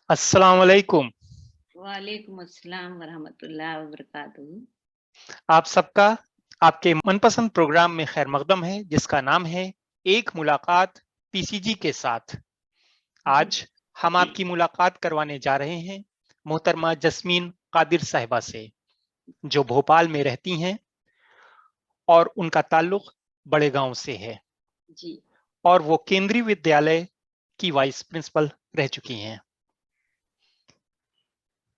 अस्सलाम वालेकुम। वालेकुम अस्सलाम वरहमतुल्लाह वबरकातुहू। आप सबका आपके मनपसंद प्रोग्राम में खैर मकदम है, जिसका नाम है एक मुलाकात पीसीजी के साथ। जी। आज हम आपकी मुलाकात करवाने जा रहे हैं मोहतरमा जस्मीन कादिर साहिबा से, जो भोपाल में रहती हैं और उनका ताल्लुक बड़े गांव से है जी। और वो केंद्रीय विद्यालय की वाइस प्रिंसिपल रह चुकी हैं।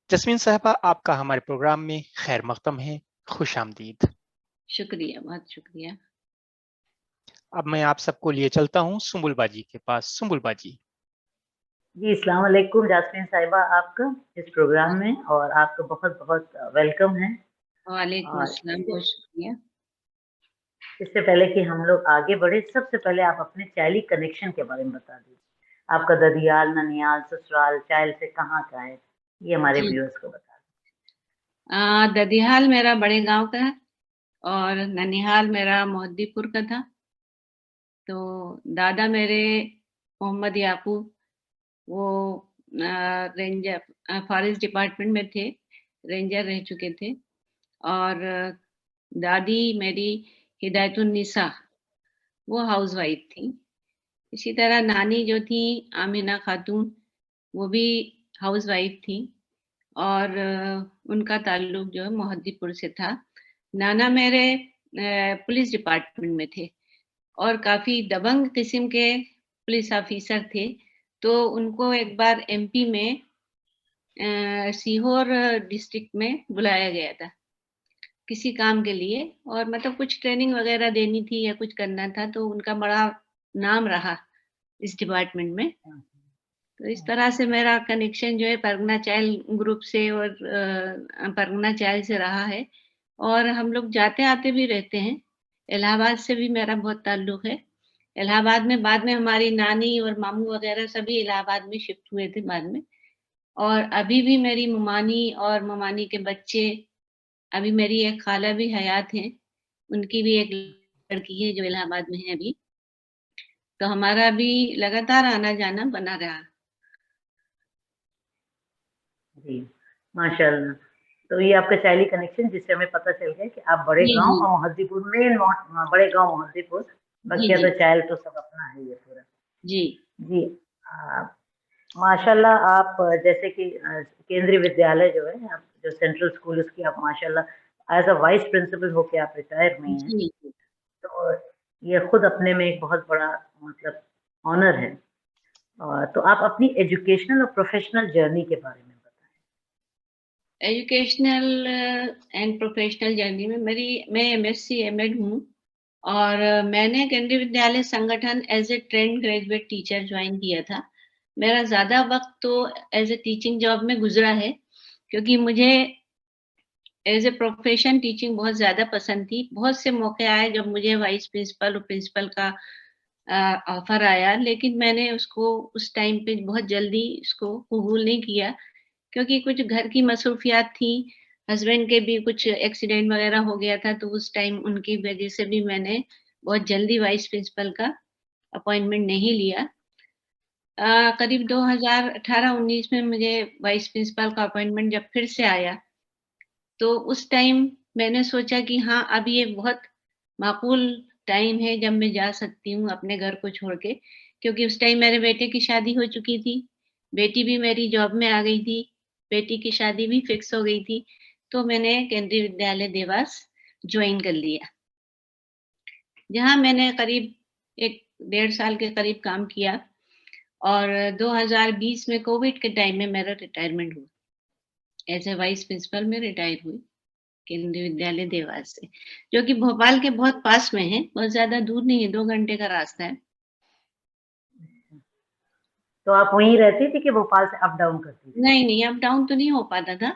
जस्मीन साहिबा, आपका हमारे प्रोग्राम में खैर मकदम है, खुश आमदीद। शुक्रिया, बहुत शुक्रिया। अब मैं आप सबको लिए चलता हूँ सुम्बुल बाजी के पास। सुम्बुल बाजी। जी, अस्सलाम वालेकुम जास्मीन साहिबा, आपका इस प्रोग्राम में और आपका बहुत-बहुत वेलकम है। वालेकुम और अस्सलाम, बहुत शुक्रिया। इससे पहले कि हम लोग आगे बढ़े, सबसे पहले आप अपने चाइल्ड कनेक्शन के बारे में बता दीजिए। आपका ददियाल, ननियाल, ससुराल चाइल्ड से कहाँ का है? ये हमारे जी। व्यूअर्स को बता ददिहाल मेरा बड़े गांव का है और ननिहाल मेरा मोहद्दीपुर का था। तो दादा मेरे मोहम्मद याकूब, वो रेंजर फॉरेस्ट डिपार्टमेंट में थे, रेंजर रह चुके थे। और दादी मेरी हिदायतुन्निसा, वो हाउसवाइफ थी। इसी तरह नानी जो थी आमिना खातून, वो भी हाउसवाइफ थी और उनका ताल्लुक जो है मोहद्दीपुर से था। नाना मेरे पुलिस डिपार्टमेंट में थे और काफ़ी दबंग किस्म के पुलिस ऑफिसर थे। तो उनको एक बार एमपी में सीहोर डिस्ट्रिक्ट में बुलाया गया था किसी काम के लिए, और मतलब कुछ ट्रेनिंग वगैरह देनी थी या कुछ करना था, तो उनका बड़ा नाम रहा इस डिपार्टमेंट में। तो इस तरह से मेरा कनेक्शन जो है परगना चाइल्ड ग्रुप से और परगना चाइल्ड से रहा है और हम लोग जाते-आते भी रहते हैं। इलाहाबाद से भी मेरा बहुत ताल्लुक है। इलाहाबाद में बाद में हमारी नानी और मामू वगैरह सभी इलाहाबाद में शिफ्ट हुए थे बाद में। और अभी भी मेरी ममानी और ममानी के बच्चे, अभी मेरी एक खाला भी हयात हैं, उनकी भी एक लड़की है जो इलाहाबाद में है अभी। तो हमारा भी लगातार आना-जाना बना रहा। जी, माशाअल्लाह। तो ये आपका चाइल्ड कनेक्शन जिससे हमें पता चल गया कि आप बड़े जी, गाँव जी। और मोहद्दीपुर में बड़े गाँव मोहद्दीपुर, जी, बकिया तो जी। चाइल्ड तो सब अपना है ये पूरा। जी। जी, माशाल्लाह आप जैसे कि केंद्रीय विद्यालय जो है, आप जो सेंट्रल स्कूल उसकी आप माशाल्लाह एज़ अ वाइस प्रिंसिपल होके आप रिटायर हुई हैं। जी, जी। तो ये खुद अपने में एक बहुत बड़ा मतलब ऑनर है। तो आप अपनी एजुकेशनल और प्रोफ़ेशनल जर्नी के बारे में बताएँ? एजुकेशनल एंड प्रोफेशनल जर्नी में मैं एमएससी एमएड हूँ और मैंने केंद्रीय विद्यालय संगठन as a trained graduate teacher join किया था। मेरा ज़्यादा वक़्त तो एज़ ए टीचिंग जॉब में गुज़रा है, क्योंकि मुझे एज़ ए प्रोफ़ेशन टीचिंग बहुत ज़्यादा पसंद थी। बहुत से मौके आए जब मुझे वाइस प्रिंसिपल और प्रिंसिपल का ऑफ़र आया, लेकिन मैंने उसको उस टाइम पे बहुत जल्दी इसको कबूल नहीं किया, क्योंकि कुछ घर की मसरूफ़ियात थी, हस्बैंड के भी कुछ एक्सीडेंट वग़ैरह हो गया था, तो उस टाइम उनकी वज़ह से भी मैंने बहुत जल्दी वाइस प्रिंसिपल का अपॉइंटमेंट नहीं लिया। करीब 2018-19 में मुझे वाइस प्रिंसिपल का अपॉइंटमेंट जब फिर से आया, तो उस टाइम मैंने सोचा कि हाँ, अब ये बहुत माकूल टाइम है जब मैं जा सकती हूँ अपने घर को छोड़ के, क्योंकि उस टाइम मेरे बेटे की शादी हो चुकी थी, बेटी भी मेरी जॉब में आ गई थी, बेटी की शादी भी फिक्स हो गई थी, तो मैंने केंद्रीय विद्यालय देवास जॉइन कर लिया। जहाँ मैंने करीब 1 डेढ़ साल के करीब काम किया और 2020 में कोविड के टाइम में मेरा रिटायरमेंट हुआ। एज़ ए वाइस प्रिंसिपल मैं रिटायर हुई, केंद्रीय विद्यालय देवास से, जो कि भोपाल के बहुत पास में है, बहुत ज़्यादा दूर नहीं है, 2 घंटे का रास्ता है। तो आप वहीं रहती थी कि भोपाल से अप डाउन करती थी? नहीं, नहीं, अप डाउन तो नहीं हो पाता था,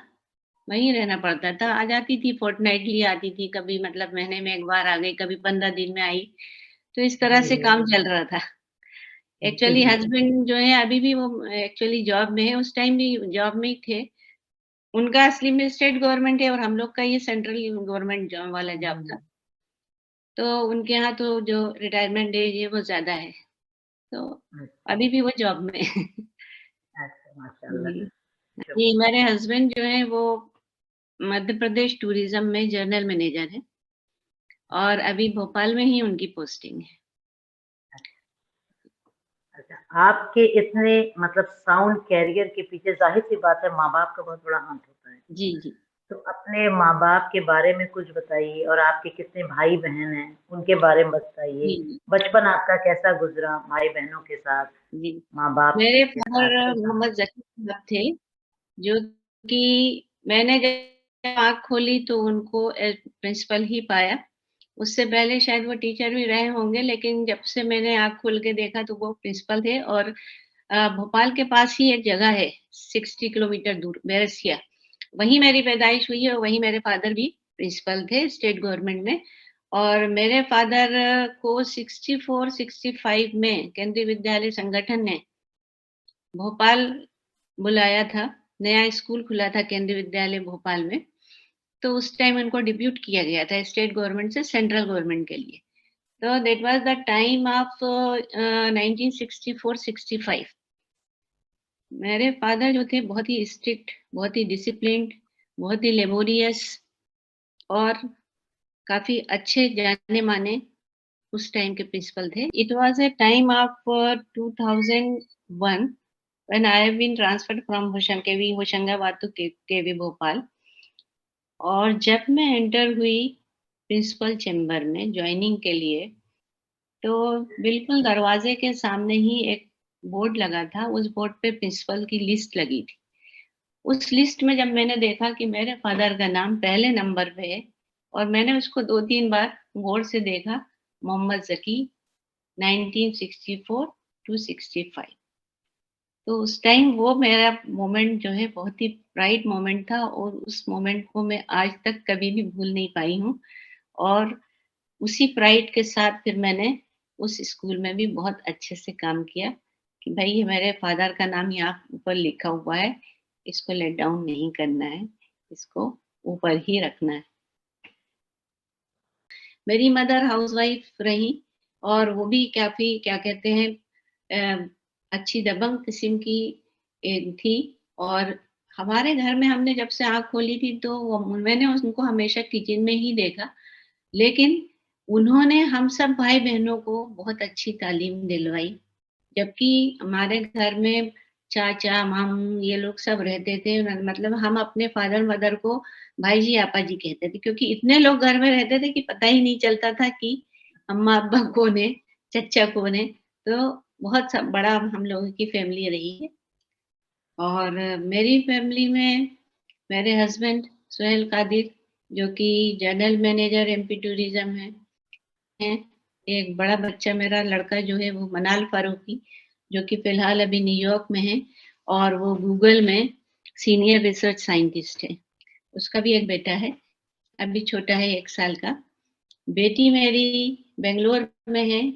वहीं रहना पड़ता था। आ जाती थी, फ़ोर्टनाइटली आती थी, कभी मतलब महीने में 1 बार आ गई, कभी 15 दिन में आई, तो इस तरह जी, से जी। काम चल रहा था। जी, एक्चुअली जी, जी। हस्बैंड जो है अभी भी वो एक्चुअली जॉब में है, उस टाइम भी जॉब में ही थे। उनका असली में स्टेट गवर्नमेंट है और हम लोग का ये सेंट्रल गवर्नमेंट जॉब वाला जॉब था। हुँ, तो उनके यहाँ तो जो रिटायरमेंट एज है वो ज़्यादा है, तो अच्छा, अभी भी वो जॉब में है। अच्छा। माशाल्लाह। जी जी, मेरे हस्बैंड जो है वो मध्य प्रदेश टूरिज्म में जनरल मैनेजर है और अभी भोपाल में ही उनकी पोस्टिंग है। अच्छा, आपके इतने मतलब साउंड कैरियर के पीछे ज़ाहिर-सी बात है माँ-बाप का बहुत बड़ा हाथ होता है। जी जी तो अपने माँ-बाप के बारे में कुछ बताइए और आपके कितने भाई-बहन हैं, उनके बारे में बताइए। जी बचपन आपका कैसा गुज़रा भाई-बहनों के साथ, जी माँ-बाप मेरे के फादर साथ? कैसा? मोहम्मद जकी साहब थे, जो कि मैंने जब आँख खोली तो उनको प्रिंसिपल ही पाया। उससे पहले शायद वो टीचर भी रहे होंगे, लेकिन जब से मैंने आँख खोल के देखा तो वो प्रिंसिपल थे और भोपाल के पास ही एक जगह है 60 किलोमीटर दूर बैरसिया, वहीं मेरी पैदाइश हुई है और वहीं मेरे फादर भी प्रिंसिपल थे स्टेट गवर्नमेंट में। और मेरे फादर को 64-65 में केंद्रीय विद्यालय संगठन ने भोपाल बुलाया था, नया स्कूल खुला था केंद्रीय विद्यालय भोपाल में, तो उस टाइम उनको डिप्यूट किया गया था स्टेट गवर्नमेंट से सेंट्रल गवर्नमेंट के लिए। तो that was the time of 1964-65। मेरे फादर जो थे बहुत ही स्ट्रिक्ट, बहुत ही डिसिप्लिन्ड, बहुत ही लेबोरियस और काफ़ी अच्छे जाने-माने उस टाइम के प्रिंसिपल थे। It was a time of 2001 when I have been transferred from KV Hoshangabad to KV Bhopal. और जब मैं एंटर हुई प्रिंसिपल चैम्बर में जॉइनिंग के लिए, तो बिल्कुल दरवाजे के सामने ही एक बोर्ड लगा था, उस बोर्ड पे प्रिंसिपल की लिस्ट लगी थी। उस लिस्ट में जब मैंने देखा कि मेरे फादर का नाम पहले नंबर पे है और मैंने उसको 2-3 बार गौर से देखा, मोहम्मद ज़की 1964 टू 65। तो उस टाइम वो मेरा मोमेंट जो है बहुत ही प्राइड मोमेंट था और उस मोमेंट को मैं आज तक कभी भी भूल नहीं पाई हूँ। और उसी प्राइड के साथ फिर मैंने उस स्कूल में भी बहुत अच्छे से काम किया कि भाई ये मेरे फादर का नाम यहाँ ऊपर लिखा हुआ है, इसको लेट डाउन नहीं करना है, इसको ऊपर ही रखना है। मेरी मदर हाउसवाइफ रही और वो भी काफ़ी क्या कहते हैं अच्छी दबंग किस्म की थी। और हमारे घर में हमने जब से आँख खोली थी तो मैंने उनको हमेशा किचन में ही देखा। लेकिन उन्होंने हम सब भाई-बहनों को बहुत अच्छी तालीम दिलवाई, जबकि हमारे घर में चाचा, मामू ये लोग सब रहते थे। मतलब हम अपने फादर-मदर को भाई जी, आपा जी कहते थे क्योंकि इतने लोग घर में रहते थे कि पता ही नहीं चलता था कि अम्मा-अब्बा कौन है, चच्चा कौन है। तो बहुत स बड़ा हम लोगों की फैमिली रही है। और मेरी फैमिली में मेरे हस्बैंड सुहेल कादिर जो कि जनरल मैनेजर एमपी टूरिज्म हैं। एक बड़ा बच्चा मेरा लड़का जो है वो मनाल फारूकी जो कि फ़िलहाल अभी न्यूयॉर्क में है और वो गूगल में सीनियर रिसर्च साइंटिस्ट है। उसका भी एक बेटा है, अभी छोटा है 1 साल का। बेटी मेरी बैंगलोर में है,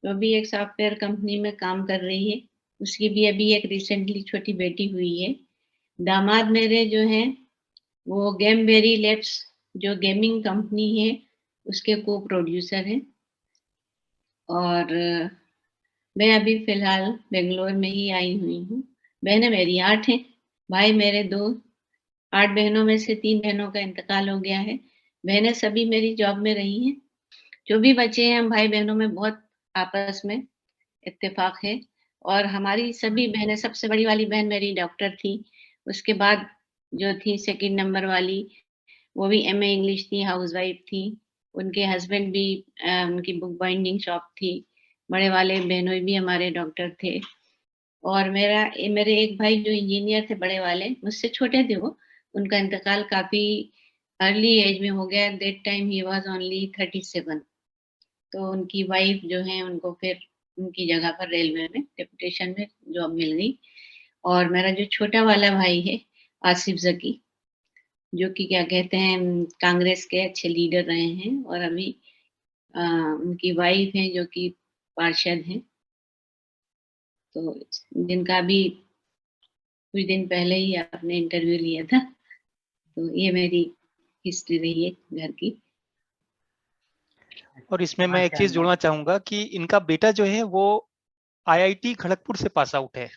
वो भी एक सॉफ्टवेयर कंपनी में काम कर रही है। उसकी भी अभी एक रिसेंटली छोटी बेटी हुई है। दामाद मेरे जो हैं, वो गेमबेरी लैब्स जो गेमिंग कंपनी है, उसके को-प्रोड्यूसर हैं। और मैं अभी फ़िलहाल बैंगलोर में ही आई हुई हूँ। बहनें मेरी 8 हैं, भाई मेरे 2, 8 बहनों में से 3 बहनों का इंतकाल हो गया है। बहनें सभी मेरी जॉब में रही हैं। जो भी बचे हैं हम भाई-बहनों में बहुत आपस में इत्तेफ़ाक है और हमारी सभी बहनें सबसे बड़ी वाली बहन मेरी डॉक्टर थी। उसके बाद जो थी सेकंड नंबर वाली, वो भी एमए इंग्लिश थी, हाउसवाइफ़ थी। उनके हस्बैंड भी उनकी बुक बाइंडिंग शॉप थी। बड़े वाले बहनोई भी हमारे डॉक्टर थे। और मेरे एक भाई जो इंजीनियर थे बड़े वाले, मुझसे छोटे थे वो, उनका इंतकाल काफ़ी अर्ली एज में हो गया। That time he was only 37। तो उनकी वाइफ जो हैं उनको फिर उनकी जगह पर रेलवे में डेपुटेशन में जॉब मिल गई। और मेरा जो छोटा वाला भाई है आसिफ ज़की, जो कि क्या कहते हैं कांग्रेस के अच्छे लीडर रहे हैं और अभी उनकी वाइफ हैं जो कि पार्षद हैं। तो जिनका अभी कुछ दिन पहले ही आपने इंटरव्यू लिया था। तो ये मेरी हिस्ट्री रही है घर की। और इसमें मैं एक चीज माशाल्लाह। जोड़ना चाहूंगा कि इनका बेटा जो है वो आईआईटी खड़गपुर से पास आउट है।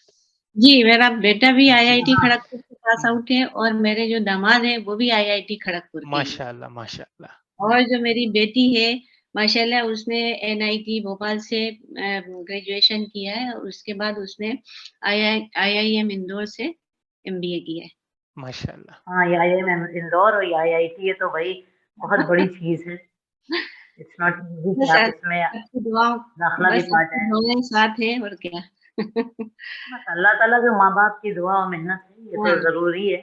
जी, मेरा बेटा भी आईआईटी हाँ, खड़गपुर से पास आउट है और मेरे जो दामाद हैं वो भी आईआईटी खड़गपुर के ही हैं। माशाअल्लाह, माशाअल्लाह। और जो मेरी बेटी है माशाल्लाह उसने एनआईटी भोपाल से ग्रेजुएशन किया है और उसके बाद उसने आईआईएम इंदौर से एमबीए किया है। माशाअल्लाह। हाँ, ये आईआईएम इंदौर और ये आईआईटी है तो भाई बहुत बड़ी चीज़ है। इट्स नॉट ईज़ी कि बस आप इसमें आपकी दुआओं दाखिला भी बस पा आपकी जाएँ। दुआएं साथ है और क्या। बस अल्लाह ताला के माँ-बाप की दुआ और मेहनत है, ये तो हाँ, ज़रूरी है।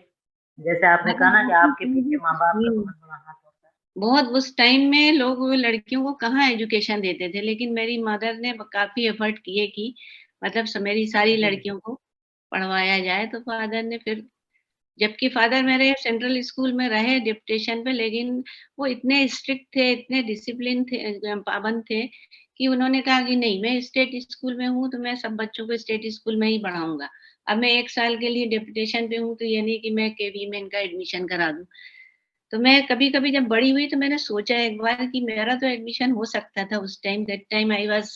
जैसे आपने कहा ना कि आपके पीछे माँ-बाप का बहुत बड़ा हाथ होता है। बहुत उस टाइम में लोग लड़कियों को कहाँ एजुकेशन देते थे, लेकिन मेरी मदर ने काफ़ी एफर्ट किए कि मतलब मेरी सारी जी, लड़कियों को पढ़वाया जाए, तो फादर ने फिर जबकि फादर मेरे सेंट्रल स्कूल में रहे डिप्टेशन पे, लेकिन वो इतने स्ट्रिक्ट थे, इतने डिसिप्लिन थे, पाबंद थे कि उन्होंने कहा कि नहीं, मैं स्टेट स्कूल में हूँ, तो मैं सब बच्चों को स्टेट स्कूल में ही पढ़ाऊँगा। अब मैं 1 साल के लिए डिप्टेशन पे हूँ, तो ये नहीं कि मैं केवी में इनका एडमिशन करा दूँ। तो मैं कभी-कभी जब बड़ी हुई तो मैंने सोचा एक बार कि मेरा तो एडमिशन हो सकता था उस time, that time I was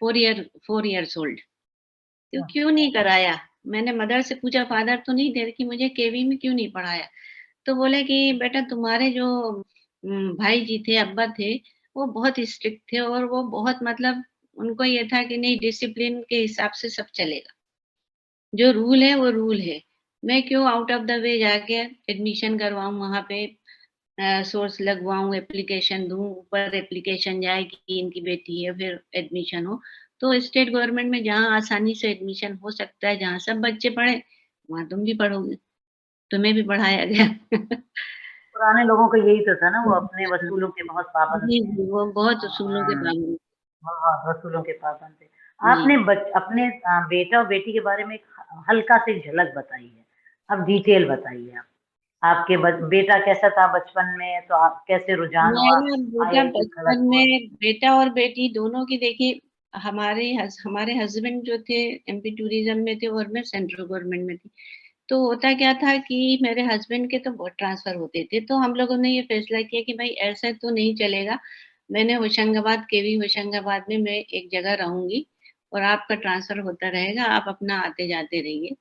4 years old. तो अच्छा। क्यों नहीं कराया? मैंने मदर से पूछा, फादर तो नहीं थे कि मुझे केवी में क्यों नहीं पढ़ाया? तो बोले कि बेटा तुम्हारे जो भाई जी थे, अब्बा थे, वो बहुत स्ट्रिक्ट थे और वो बहुत मतलब उनको ये था कि नहीं डिसिप्लिन के हिसाब से सब चलेगा। जो रूल है वो रूल है। मैं क्यों आउट ऑफ द वे जाके एडमिशन करवाऊँ वहाँ पे सोर्स लगवाऊँ, एप्लीकेशन दूँ, ऊपर एप्लीकेशन जाए कि इनकी बेटी है, फिर एडमिशन हो। तो स्टेट गवर्नमेंट में जहाँ आसानी से एडमिशन हो सकता है, जहाँ सब बच्चे पढ़ें, वहाँ तुम भी पढ़ोगे। तुम्हें भी पढ़ाया गया। पुराने लोगों का यही तो था ना, वो अपने वसूलों के बहुत पाबंद जी, थे। जी, वो बहुत उसूलों के हाँ, पाबंद। बहुत वसूलों के पाबंद थे। जी। आपने अपने बेटा और बेटी के बारे में एक हल्का सी झलक बताई है। अब डिटेल बताइए आप। आपके बेटा कैसा था बचपन में, तो आप कैसे रुझान हुआ मेरा बेटा आईआईटी बचपन खड़गपुर? में बेटा और बेटी दोनों की देखिए हमारे हस्बैंड जो थे एमपी टूरिज्म में थे और मैं सेंट्रल गवर्नमेंट में थी। तो होता क्या था कि मेरे हस्बैंड के तो बहुत ट्रांसफर होते थे, तो हम लोगों ने ये फैसला किया कि भाई ऐसा तो नहीं चलेगा। मैंने होशंगाबाद केवी होशंगाबाद में मैं एक जगह रहूँगी और आपका ट्रांसफर होता रहेगा, आप अपना आते-जाते रहिए।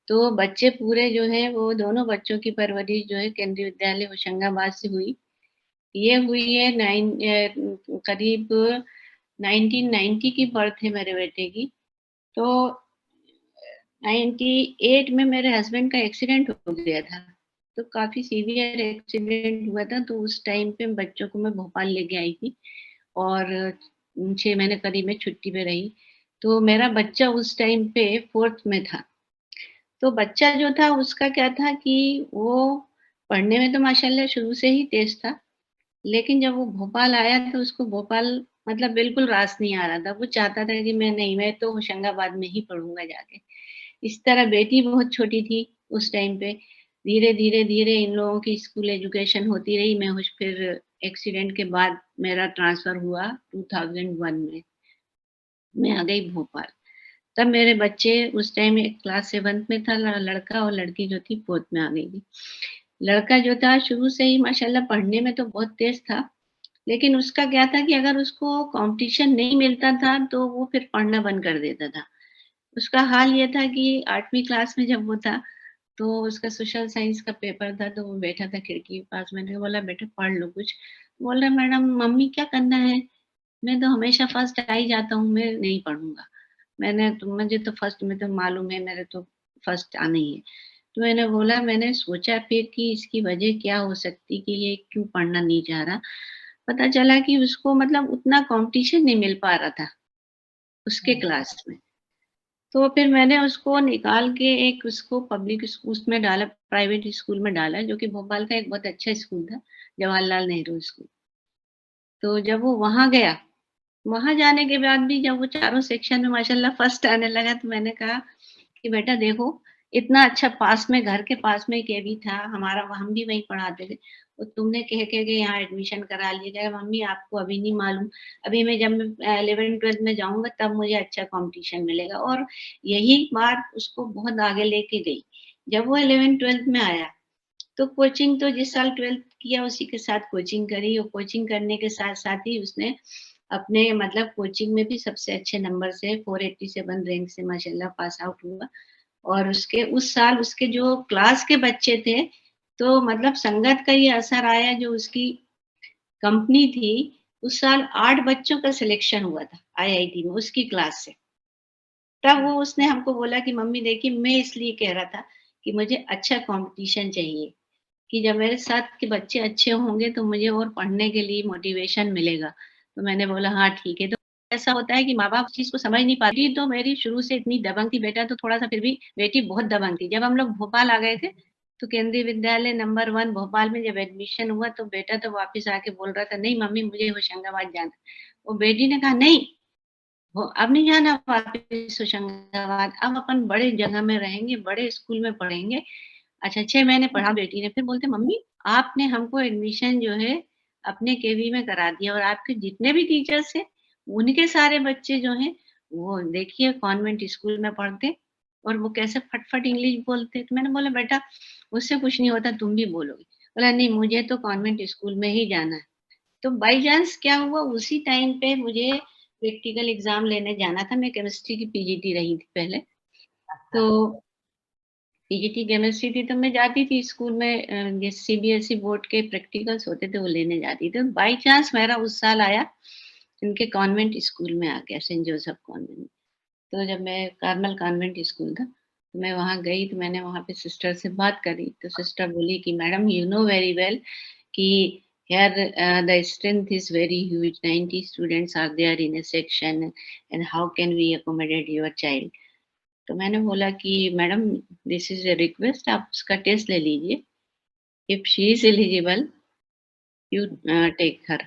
तो बच्चे पूरे जो हैं वो दोनों बच्चों की परवरिश जो है केंद्रीय विद्यालय होशंगाबाद से हुई। ये हुई है करीब 1990 की बर्थ है मेरे बेटे की। तो 98 में मेरे हस्बैंड का एक्सीडेंट हो गया था। तो काफ़ी सीवियर एक्सीडेंट हुआ था, तो उस टाइम पे बच्चों को मैं भोपाल लेके आई थी और 6 महीने करीब मैं छुट्टी पे रही। तो मेरा बच्चा उस टाइम पे 4th में था। तो बच्चा जो था उसका क्या था कि वो पढ़ने में तो माशाल्लाह शुरू से ही तेज़ था। लेकिन जब वो भोपाल आया तो उसको भोपाल मतलब बिल्कुल रास नहीं आ रहा था। वो चाहता था कि मैं तो होशंगाबाद में ही पढ़ूँगा जाके। इस तरह बेटी बहुत छोटी थी उस टाइम पे। धीरे-धीरे इन लोगों की स्कूल एजुकेशन होती रही। मैं होश फिर एक्सीडेंट के बाद मेरा ट्रांसफ़र हुआ 2001 में। मैं आ गई भोपाल। तब मेरे बच्चे उस टाइम एक क्लास 7th में था लड़का और लड़की जो थी 4th में आ गई थी। लड़का जो था शुरू से ही माशाल्लाह पढ़ने में तो बहुत तेज़ था। लेकिन उसका क्या था कि अगर उसको कॉम्पिटिशन नहीं मिलता था, तो वो फिर पढ़ना बंद कर देता था। उसका हाल ये था कि 8वीं क्लास में जब वो था, तो उसका सोशल साइंस का पेपर था, तो वो बैठा था खिड़की के पास। मैंने बोला, "बेटा पढ़ लो कुछ।" बोल रहा, "मैडम मम्मी क्या करना है? मैं तो हमेशा फर्स्ट आ ही जाता हूँ, मैं नहीं पढ़ूँगा।" मुझे तो फर्स्ट में तो मालूम है, मेरे तो फर्स्ट आना ही है। तो मैंने सोचा फिर कि इसकी वजह क्या हो सकती कि ये क्यों पढ़ना नहीं चाह रहा? पता चला कि उसको मतलब उतना कॉम्पिटिशन नहीं मिल पा रहा था, उसके हुँ, क्लास में। तो फिर मैंने उसको निकाल के एक उसको पब्लिक उसमें डाला, प्राइवेट स्कूल में डाला, जो कि भोपाल का एक बहुत अच्छा स्कूल था, जवाहरलाल नेहरू स्कूल। तो जब वो वहाँ गया, वहाँ जाने के बाद भी जब वो चारों सेक्शन में माशाल्लाह फर्स्ट आने लगा, तो मैंने कहा कि बेटा देखो, इतना अच्छा पास में घर के पास में केवी था, हम भी वहीं पढ़ाते थे। तो तुमने कह के यहाँ एडमिशन करा लिया। कह रहा मम्मी आपको अभी नहीं मालूम, अभी मैं जब मैं 11th-12th में जाऊँगा तब मुझे अच्छा कॉम्पिटिशन मिलेगा और यही बात उसको बहुत आगे लेके गई। जब वो 11th-12th में आया, तो कोचिंग तो जिस साल 12th किया उसी के साथ कोचिंग करी और कोचिंग करने के साथ-साथ ही उसने अपने मतलब कोचिंग में भी सबसे अच्छे नंबर से 487 रैंक से माशाल्लाह पास आउट हुआ और उसके उस साल उसके जो क्लास के बच्चे थे, तो मतलब संगत का ये असर आया, जो उसकी कंपनी थी, उस साल 8 बच्चों का सिलेक्शन हुआ था आईआईटी में उसकी क्लास से। तब वो उसने हमको बोला कि मम्मी देखिए, मैं इसलिए कह रहा था कि मुझे अच्छा कंपटीशन चाहिए, कि जब मेरे साथ के बच्चे अच्छे होंगे तो मुझे और पढ़ने के लिए मोटिवेशन मिलेगा। तो मैंने बोला हाँ ठीक है। तो ऐसा होता है कि माँ-बाप चीज़ को समझ नहीं पाती, तो मेरी शुरू से इतनी दबंग थी, बेटा तो थोड़ा-सा फिर भी बेटी बहुत दबंग थी। जब हम लोग भोपाल आ गए थे, तो केंद्रीय विद्यालय नंबर 1 भोपाल में जब एडमिशन हुआ, तो बेटा तो वापस आके बोल रहा था, नहीं मम्मी मुझे होशंगाबाद जाना है। वो बेटी ने कहा नहीं, वो अब नहीं जाना वापस होशंगाबाद, अब अपन बड़े जगह में रहेंगे, बड़े स्कूल में पढ़ेंगे। अच्छा 6 महीने पढ़ा बेटी ने, फिर बोलते मम्मी आपने हमको एडमिशन जो है अपने केवी में करा दिया, और आपके जितने भी टीचर्स हैं, उनके सारे बच्चे जो हैं, वो देखिए कॉन्वेंट स्कूल में पढ़ते, और वो कैसे फट-फट इंग्लिश बोलते। तो मैंने बोला बेटा उससे कुछ नहीं होता, तुम भी बोलोगे। बोला नहीं मुझे तो कॉन्वेंट स्कूल में ही जाना है। तो बाय चांस क्या हुआ, उसी टाइम पे मुझे प्रैक्टिकल एग्ज़ाम लेने जाना था। मैं केमिस्ट्री की पीजीटी रही थी पहले। अच्छा, तो पीजीटी केमिस्ट्री थी, तो मैं जाती थी स्कूल में, ये सीबीएसई बोर्ड के प्रैक्टिकल्स होते थे, वो लेने जाती थी। बाय चांस मेरा उस साल आया, इनके कॉन्वेंट स्कूल में आ गया, सेंट जोसेफ कॉन्वेंट। तो जब मैं कार्मल कॉन्वेंट स्कूल था, तो मैं वहाँ गई, तो मैंने वहाँ पे सिस्टर से बात करी। तो सिस्टर बोली कि madam you know very well कि here the strength is very huge, 90 students are there in a section, and how can we accommodate your child? तो मैंने बोला कि madam this is a request, आप उसका टेस्ट ले लीजिए, if she is eligible you take her.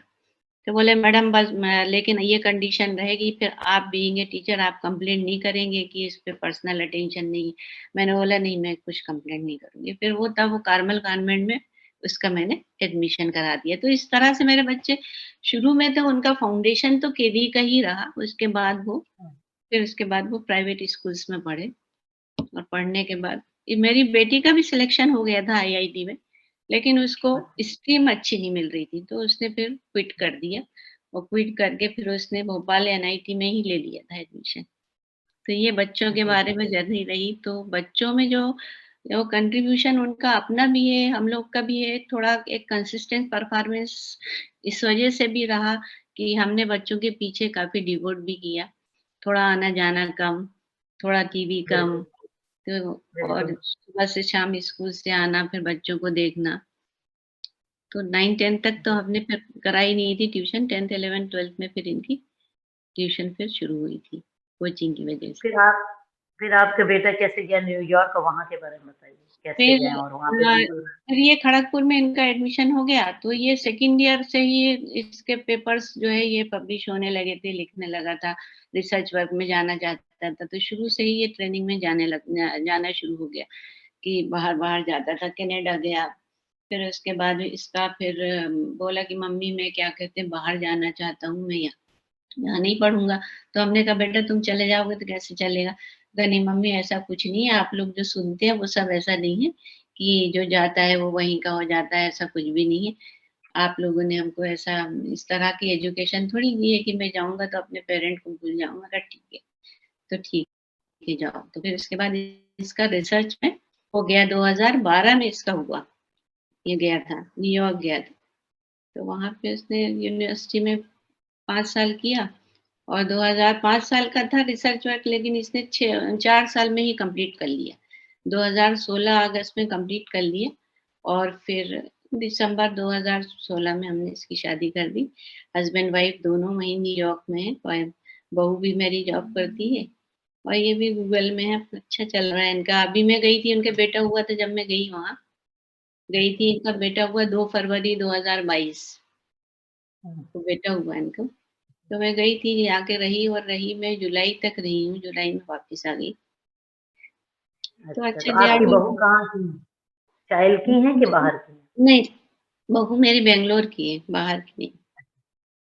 तो बोले मैडम बस लेकिन ये कंडीशन रहेगी, फिर आप बीइंग ए टीचर आप कंप्लेंट नहीं करेंगे कि इस पे पर्सनल अटेंशन नहीं है। मैंने बोला नहीं मैं कुछ कंप्लेंट नहीं करूंगी। फिर वो तब वो कार्मल कॉन्वेंट में उसका मैंने एडमिशन करा दिया। तो इस तरह से मेरे बच्चे शुरू में तो उनका फाउंडेशन तो केवी का ही रहा, उसके बाद वो फिर उसके बाद वो प्राइवेट स्कूल्स में पढ़े, और पढ़ने के बाद ये मेरी बेटी का भी सिलेक्शन हो गया था आईआईटी में, लेकिन उसको अच्छा, स्ट्रीम अच्छी नहीं मिल रही थी, तो उसने फिर क्विट कर दिया, और क्विट करके फिर उसने भोपाल एनआईटी में ही ले लिया था एडमिशन। तो ये बच्चों के जी, बारे में जर्नी रही। तो बच्चों में जो जो कंट्रीब्यूशन उनका अपना भी है, हम लोग का भी है, थोड़ा एक कंसिस्टेंट परफॉर्मेंस इस वजह से भी रहा कि हमने बच्चों के पीछे काफ़ी डिवोट भी किया। थोड़ा आना-जाना कम, थोड़ा टीवी कम, बिल्कुल, तो और बिल्कुल। सुबह से शाम स्कूल से आना, फिर बच्चों को देखना। तो 9-10 तक तो जी। हमने फिर कराई नहीं थी ट्यूशन, 10th 11th 12th में फिर इनकी ट्यूशन फिर शुरू हुई थी, कोचिंग की वजह से। फिर आप फिर आपका बेटा कैसे गया न्यूयॉर्क और वहाँ के बारे में बताइए? कैसे फिर गए और वहाँ पे फिर ये खड़गपुर में इनका एडमिशन हो गया, तो ये सेकंड ईयर से ही इसके पेपर्स जो है ये पब्लिश होने लगे थे, लिखने लगा था, रिसर्च वर्क में जाना चाहता था, तो शुरू से ही ये ट्रेनिंग में जाना शुरू हो गया कि बाहर-बाहर जाता था, कनाडा गया। फिर उसके बाद इसका फिर बोला कि मम्मी मैं क्या कहते हैं बाहर जाना चाहता हूँ, मैं यहाँ नहीं पढ़ूँगा। तो हमने कहा बेटा तुम चले जाओगे तो कैसे चलेगा? कहा नहीं मम्मी ऐसा कुछ नहीं है, आप लोग जो सुनते हैं वो सब ऐसा नहीं है कि जो जाता है वो वहीं का हो जाता है, ऐसा कुछ भी नहीं है। आप लोगों ने हमको ऐसा इस तरह की एजुकेशन थोड़ी दी है कि मैं जाऊँगा तो अपने पेरेंट को भूल जाऊँगा। कहा ठीक है, तो ठीक है जाओ। तो फिर उसके बाद इसका रिसर्च में हो गया, 2012 में इसका हुआ। ये गया था, न्यूयॉर्क गया था। तो वहाँ पे उसने यूनिवर्सिटी में 5 साल किया, और 2005 साल का था रिसर्च वर्क, लेकिन इसने 4 साल में ही कंप्लीट कर लिया। 2016 अगस्त में कंप्लीट कर लिया, और फिर दिसंबर 2016 में हमने इसकी शादी कर दी। हस्बैंड वाइफ दोनों वहीं न्यूयॉर्क में हैं, और बहू भी मेरी जॉब करती है, और ये भी गूगल में है। अच्छा चल रहा है इनका। अभी मैं गई थी, उनके बेटा हुआ था जब मैं गई वहाँ, गई थी, इनका बेटा हुआ 2 फरवरी 2022 हुँ, को बेटा हुआ इनको। तो मैं गई थी, आके रही, और रही मैं जुलाई तक रही हूँ, जुलाई में वापस आ गई। तो अच्छा, अच्छा तो गया आपकी अभी। बहू कहाँ की हैं? चाइल्ड की हैं कि बाहर की हैं? नहीं, बहू मेरी बैंगलोर की है, बाहर की नहीं,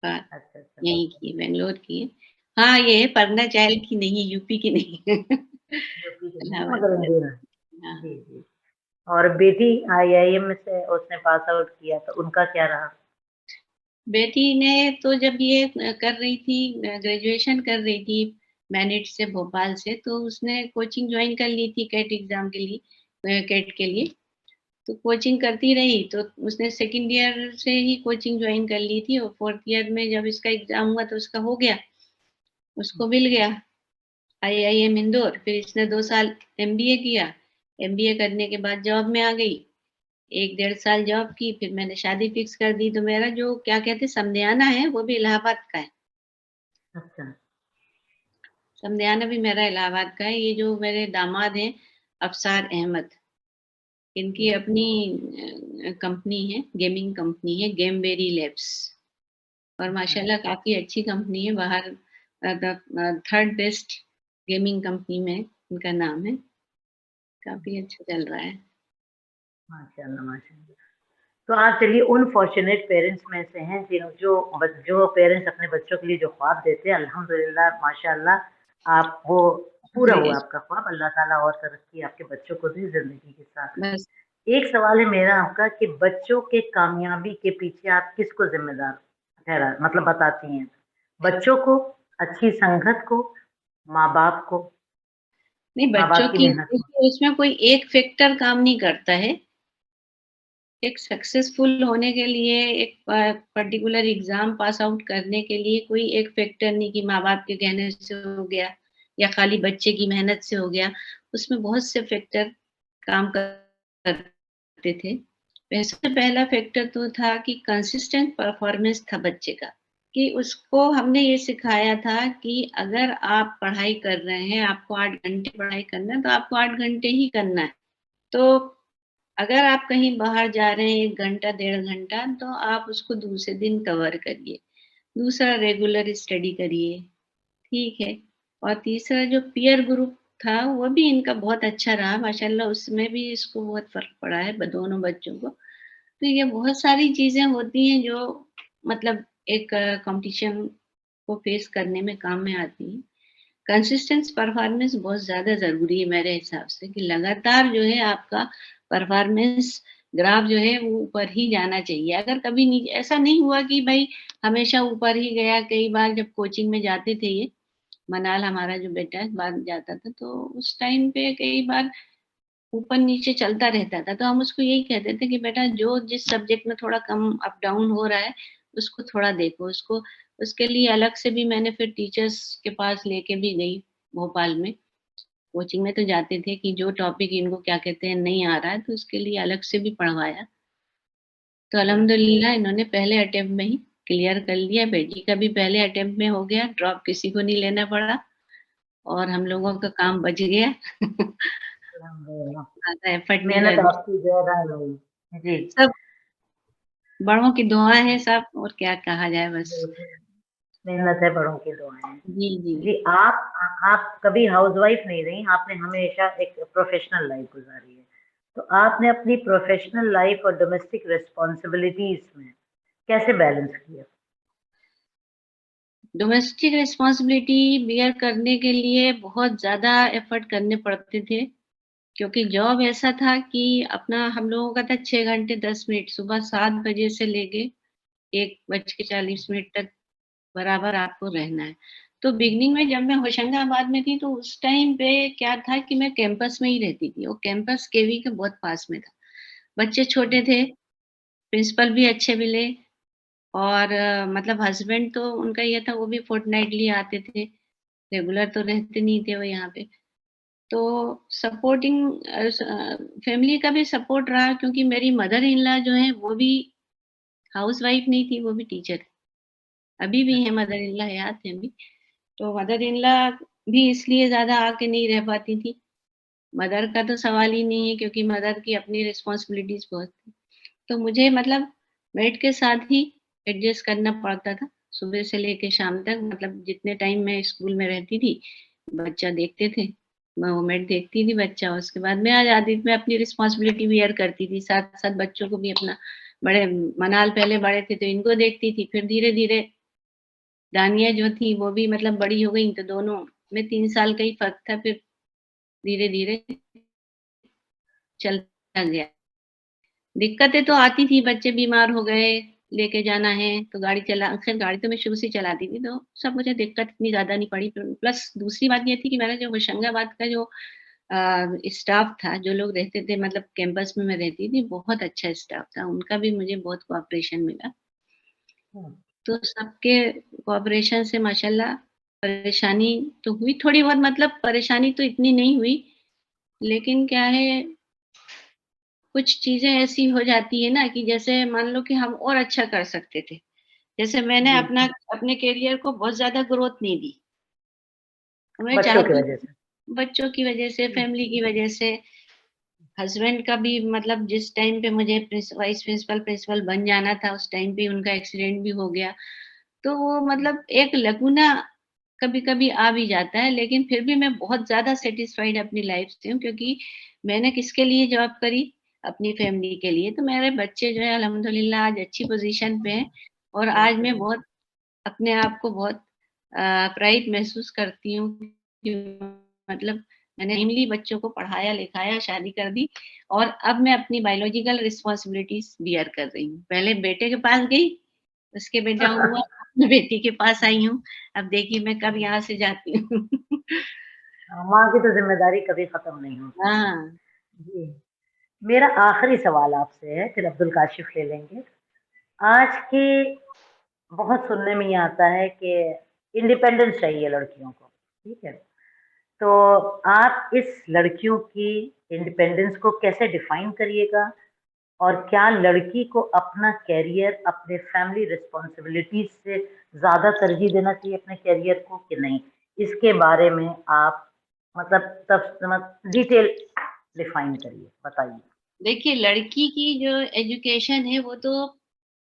बाहर अच्छा, अच्छा। यहीं की है, बैंगलोर की है। हाँ, ये है पटना चाइल्ड की नहीं है, यूपी की नहीं है। यूपी की नहीं इलाहाबाद मगर में इंडियन है। रहती है, हाँ। जी, जी। और बेटी आईआईएम में से उसने पास आउट किया तो उनका क्या रहा? बेटी ने तो जब ये कर रही थी, ग्रेजुएशन कर रही थी, मैनिट से, भोपाल से। तो उसने कोचिंग ज्वाइन कर ली थी कैट एग्जाम के लिए, कैट के लिए। तो कोचिंग करती रही, तो उसने सेकंड ईयर से ही कोचिंग ज्वाइन कर ली थी, और फोर्थ ईयर में जब इसका एग्जाम हुआ तो उसका हो गया, उसको मिल गया IIM इंदौर। फिर इसने 2 साल MBA किया। MBA करने के बाद जॉब में आ गई, 1 डेढ़ साल जॉब की, फिर मैंने शादी फिक्स कर दी। तो मेरा जो क्या कहते समधियाना है वो भी इलाहाबाद का है। अच्छा। समधियाना भी मेरा इलाहाबाद का है। ये जो मेरे दामाद हैं अफसार अहमद, इनकी अपनी कंपनी है, गेमिंग कंपनी है, गेमबेरी लैब्स। और माशाल्लाह काफी अच्छी कंपनी है, बाहर 3rd बेस्ट गेमिंग कंपनी में इनका नाम है। काफी अच्छा चल रहा है। माशाल्लाह माशाल्लाह। तो आप चलिए उन फॉर्चुनेट पेरेंट्स में से हैं जो पेरेंट्स अपने बच्चों के लिए जो ख्वाब देते हैं, अल्हम्दुलिल्लाह माशाल्लाह आप वो पूरा हुआ आपका ख्वाब। अल्लाह ताला और तरक्की आपके बच्चों को दी जिंदगी के साथ। बस एक सवाल है मेरा आपका कि बच्चों के कामयाबी के पीछे आप किसको जिम्मेदार ठहरा मतलब बताती हैं? बच्चों को, अच्छी संगत को, माँ बाप को, नहीं, माँ बच्चों बाप की की मेहनत को? उसमें कोई एक फैक्टर काम नहीं करता है। एक सक्सेसफुल होने के लिए, एक पर्टिकुलर एग्जाम पास आउट करने के लिए कोई एक फैक्टर नहीं कि माँ बाप के कहने से हो गया या खाली बच्चे की मेहनत से हो गया। उसमें बहुत से फैक्टर काम करते थे। सबसे पहला फैक्टर तो था कि कंसिस्टेंट परफॉर्मेंस था बच्चे का, कि उसको हमने ये सिखाया था कि अगर आप पढ़ाई कर रहे हैं, आपको 8 घंटे पढ़ाई करना है, तो आपको 8 घंटे ही करना है। तो अगर आप कहीं बाहर जा रहे हैं 1 घंटा, 1.5 घंटा, तो आप उसको दूसरे दिन कवर करिए। दूसरा, रेगुलर स्टडी करिए, ठीक है। और तीसरा जो पीयर ग्रुप था, वो भी इनका बहुत अच्छा रहा माशाल्लाह, उसमें भी इसको बहुत फ़र्क पड़ा है ब दोनों बच्चों को। तो ये बहुत सारी चीज़ें होती हैं जो मतलब एक कॉम्पिटिशन को फेस करने में काम में आती हैं। कंसिस्टेंस परफॉर्मेंस बहुत ज़्यादा ज़रूरी है मेरे हिसाब से, कि लगातार जो है आपका परफॉर्मेंस ग्राफ जो है वो ऊपर ही जाना चाहिए। अगर कभी ऐसा नहीं हुआ कि भाई हमेशा ऊपर ही गया, कई बार जब कोचिंग में जाते थे ये, मनाल हमारा जो बेटा है बाद जाता था, तो उस टाइम पे कई बार ऊपर-नीचे चलता रहता था। तो हम उसको यही कहते थे कि बेटा जो जिस सब्जेक्ट में थोड़ा कम अप डाउन हो रहा है, उसको थोड़ा देखो। उसको उसके लिए अलग से भी मैंने फिर टीचर्स के पास लेके भी गई भोपाल में। कोचिंग में तो जाते थे कि जो टॉपिक इनको क्या कहते हैं नहीं आ रहा है, तो उसके लिए अलग से भी पढ़वाया। तो अल्हम्दुलिल्लाह इन्होंने पहले अटेम्प्ट में ही क्लियर कर लिया। बेटी का भी पहले अटेम्प्ट में हो गया, ड्रॉप किसी को नहीं लेना पड़ा और हम लोगों का काम बच गया। अल्हम्दुलिल्लाह। ज़्यादा एफर्ट नहीं मेहनत लगी। आपकी ज़्यादा रही। जी, सब बड़ों की दुआ है सब, और क्या कहा जाए बस। बिल्कुल। मेहनत है, बड़ों की दुआएँ हैं। जी, जी। जी, आप कभी हाउसवाइफ नहीं रही, आपने हमेशा एक प्रोफेशनल लाइफ गुज़ारी है। तो आपने अपनी प्रोफेशनल लाइफ और डोमेस्टिक रिस्पॉन्सिबिलिटीज़ में कैसे बैलेंस किया? डोमेस्टिक रिस्पॉन्सिबिलिटी बियर करने के लिए बहुत ज़्यादा एफर्ट करने पड़ते थे, क्योंकि जॉब ऐसा था कि अपना हम लोगों का था 6 घंटे 10 मिनट, सुबह 7 बजे से लेके 1:40 तक बराबर आपको रहना है। तो बिगिनिंग में जब मैं होशंगाबाद में थी, तो उस टाइम पे क्या था कि मैं कैंपस में ही रहती थी, और कैंपस केवी के बहुत पास में था। बच्चे छोटे थे, प्रिंसिपल भी अच्छे मिले, और मतलब हस्बैंड तो उनका ये था, वो भी फोर्टनाइटली आते थे, रेगुलर तो रहते नहीं थे वो यहाँ पे। तो सपोर्टिंग फैमिली का भी सपोर्ट रहा, क्योंकि मेरी मदर इन लॉ जो है वो भी हाउसवाइफ नहीं थी, वो भी टीचर है। अभी भी है मदर इन लॉ, हयात है अभी। तो मदर इन लॉ भी इसलिए ज़्यादा आके नहीं रह पाती थी। मदर का तो सवाल ही नहीं है, क्योंकि मदर की अपनी रिस्पॉन्सिबिलिटीज़ बहुत थी। तो मुझे मतलब मेड के साथ ही एडजस्ट करना पड़ता था, सुबह से लेके शाम तक। मतलब जितने टाइम मैं स्कूल में रहती थी, बच्चा देखते थे, वो मेड देखती थी बच्चा, उसके बाद मैं आ जाती थी। मैं अपनी रिस्पॉन्सिबिलिटी बियर करती थी, साथ-साथ बच्चों को भी अपना। बड़े मनाल पहले बड़े थे तो इनको देखती थी, फिर धीरे-धीरे दानिया जो थी वो भी मतलब बड़ी हो गई, तो दोनों में 3 साल का ही फ़र्क था, फिर धीरे-धीरे चलता गया। दिक्कतें तो आती थी, बच्चे बीमार हो गए, लेके जाना है तो गाड़ी चला, खैर गाड़ी तो मैं शुरू से चलाती थी, तो सब मुझे दिक्कत इतनी ज़्यादा नहीं पड़ी। प्लस दूसरी बात ये थी कि मेरा जो होशंगाबाद का जो स्टाफ था, जो लोग रहते थे, मतलब कैंपस में मैं रहती थी, बहुत अच्छा स्टाफ था, उनका भी मुझे बहुत कोऑपरेशन मिला। हम्म, तो सबके कोऑपरेशन से माशाल्लाह परेशानी तो हुई थोड़ी बहुत, मतलब परेशानी तो इतनी नहीं हुई, लेकिन क्या है, कुछ चीज़ें ऐसी हो जाती है ना कि जैसे मान लो कि हम और अच्छा कर सकते थे। जैसे मैंने जी, अपने करियर को बहुत ज़्यादा ग्रोथ नहीं दी। मैं बच्चों की चाहती वजह से। बच्चों की वजह से, हम्म, फैमिली की वजह से, हस्बैंड का भी, मतलब जिस टाइम पे मुझे वाइस प्रिंसिपल बन जाना था, उस टाइम पे उनका एक्सीडेंट भी हो गया। तो वो मतलब एक लकूना कभी-कभी आ भी जाता है, लेकिन फिर भी मैं बहुत ज़्यादा सैटिस्फाइड अपनी लाइफ से हूँ, क्योंकि मैंने किसके लिए जॉब करी? अपनी फैमिली के लिए। तो मेरे बच्चे जो है अल्हम्दुलिल्लाह आज अच्छी पोज़ीशन पे हैं, और आज बिल्कुल, मैं बिल्कुल। बहुत अपने आप को बहुत प्राइड महसूस करती हूँ कि मतलब मैंने टाइमली बच्चों को पढ़ाया-लिखाया, शादी कर दी, और अब मैं अपनी बायोलॉजिकल रिस्पॉन्सिबिलिटीज़ बियर कर रही हूँ। पहले बेटे के पास गई, उसके बेटा हुआ, मैं बेटी के पास आई हूँ। अब देखिए मैं कब यहाँ से जाती हूँ। माँ की तो ज़िम्मेदारी कभी खत्म नहीं होती। हाँ, जी, मेरा आखिरी सवाल आपसे है, फिर अब्दुल काशिफ ले लेंगे। आज की बहुत सुनने में ये आता है कि इंडिपेंडेंस चाहिए लड़कियों को, ठीक है? तो आप इस लड़कियों की इंडिपेंडेंस को कैसे डिफाइन करिएगा? और क्या लड़की को अपना करियर अपने फैमिली रिस्पॉन्सिबिलिटीज से ज़्यादा तरजीह देना चाहिए अपने करियर को कि नहीं? इसके बारे में आप मतलब डिटेल डिफाइन करिए, बताइए। देखिए लड़की की जो एजुकेशन है वो तो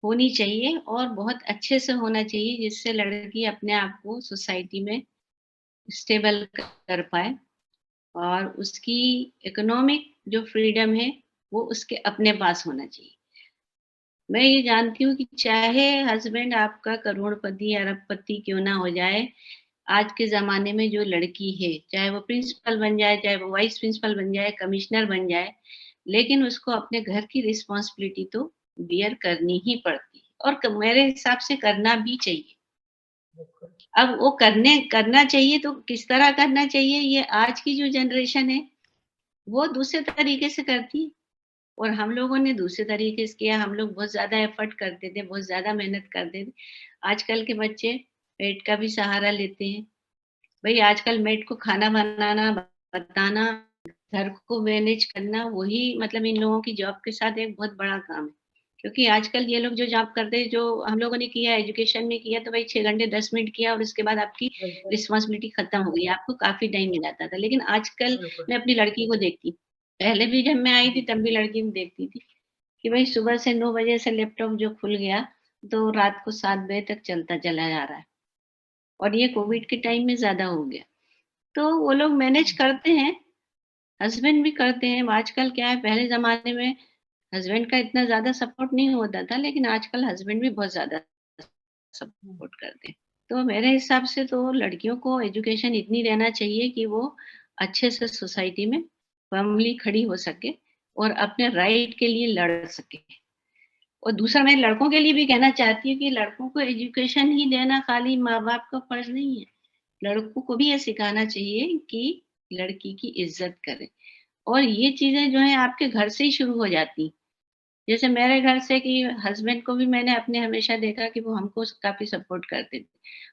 होनी चाहिए, और बहुत अच्छे से होना चाहिए, जिससे लड़की अपने आप को सोसाइटी में स्टेबल कर पाए, और उसकी इकोनॉमिक जो फ्रीडम है वो उसके अपने पास होना चाहिए। मैं ये जानती हूँ कि चाहे हस्बैंड आपका करोड़पति, अरबपति क्यों ना हो जाए, आज के ज़माने में जो लड़की है, चाहे वो प्रिंसिपल बन जाए, चाहे वो वाइस प्रिंसिपल बन जाए, कमिश्नर बन जाए, लेकिन उसको अपने घर की रिस्पॉन्सिबिलिटी तो बियर करनी ही पड़ती है, और मेरे हिसाब से करना भी चाहिए। बिल्कुल, अब वो करना चाहिए तो किस तरह करना चाहिए, ये आज की जो जनरेशन है, वो दूसरे तरीके से करती है। और हम लोगों ने दूसरे तरीके से किया, हम लोग बहुत ज़्यादा एफर्ट करते थे, बहुत ज़्यादा मेहनत करते थे। आजकल के बच्चे मेड का भी सहारा लेते हैं। भई आजकल मेड को खाना बनाना, बताना, घर को मैनेज करना, वही मतलब इन लोगों की जॉब के साथ एक बहुत बड़ा काम है। क्योंकि आजकल ये लोग जो जॉब करते हैं, जो हम लोगों ने किया, एजुकेशन में किया, तो भाई 6 घंटे 10 मिनट किया और उसके बाद आपकी बिल्कुल, रिस्पॉन्सिबिलिटी खत्म हो गई, आपको काफ़ी टाइम मिल जाता था। लेकिन आजकल बिल्कुल। मैं अपनी लड़की को देखती हूँ, पहले भी जब मैं आई थी जी, तब भी लड़की को देखती थी कि भाई सुबह से 9 बजे से लैपटॉप जो खुल गया, तो रात को 7 बजे तक चलता चला जा रहा है, और ये कोविड के टाइम में ज़्यादा हो गया। तो वो लोग मैनेज करते हैं, हस्बैंड भी करते हैं। आजकल क्या है, पहले ज़माने में हस्बैंड का इतना ज़्यादा सपोर्ट नहीं होता था, लेकिन आजकल हस्बैंड भी बहुत ज़्यादा सपोर्ट करते हैं। तो मेरे हिसाब से तो लड़कियों को एजुकेशन इतनी देना चाहिए कि वो अच्छे से सोसाइटी में फर्मली खड़ी हो सके, और अपने राइट के लिए लड़ सके। और दूसरा मैं लड़कों के लिए भी कहना चाहती हूँ कि लड़कों को एजुकेशन ही देना खाली माँ-बाप का फर्ज़ नहीं है। लड़कों को भी ये सिखाना चाहिए कि लड़की की इज़्ज़त करें, और ये चीज़ें जो हैं आपके घर से ही शुरू हो जाती हैं। जैसे मेरे घर से कि हस्बैंड को भी मैंने अपने हमेशा देखा कि वो हमको काफ़ी सपोर्ट करते थे।